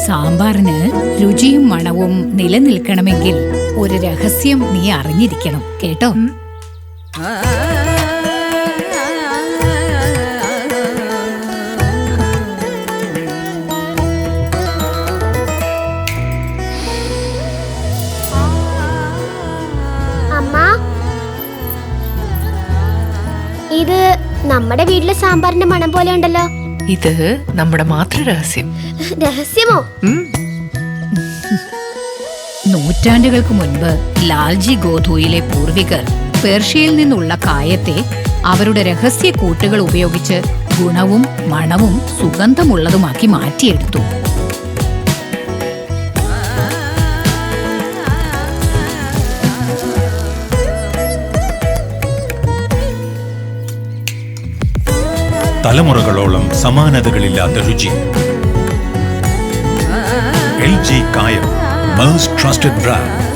സാമ്പാറിന് രുചിയും മണവും നിലനിൽക്കണമെങ്കിൽ ഒരു രഹസ്യം നീ അറിഞ്ഞിരിക്കണം കേട്ടോ. ഇത് നമ്മുടെ വീട്ടിലെ സാമ്പാറിന്റെ മണം പോലെ ഉണ്ടല്ലോ. ഇത് നമ്മുടെ മാത്രം രഹസ്യം. രഹസ്യമോ? നൂറ്റാണ്ടുകൾക്ക് മുൻപ് ലാൽജി ഗോധൂയിലെ പൂർവികർ പേർഷ്യയിൽ നിന്നുള്ള കായത്തെ അവരുടെ രഹസ്യ കൂട്ടുകൾ ഉപയോഗിച്ച് ഗുണവും മണവും സുഗന്ധമുള്ളതുമാക്കി മാറ്റിയെടുത്തു. തലമുറകളോളം സമാനതകളില്ലാത്ത രുചി. LG കായം, most trusted brand.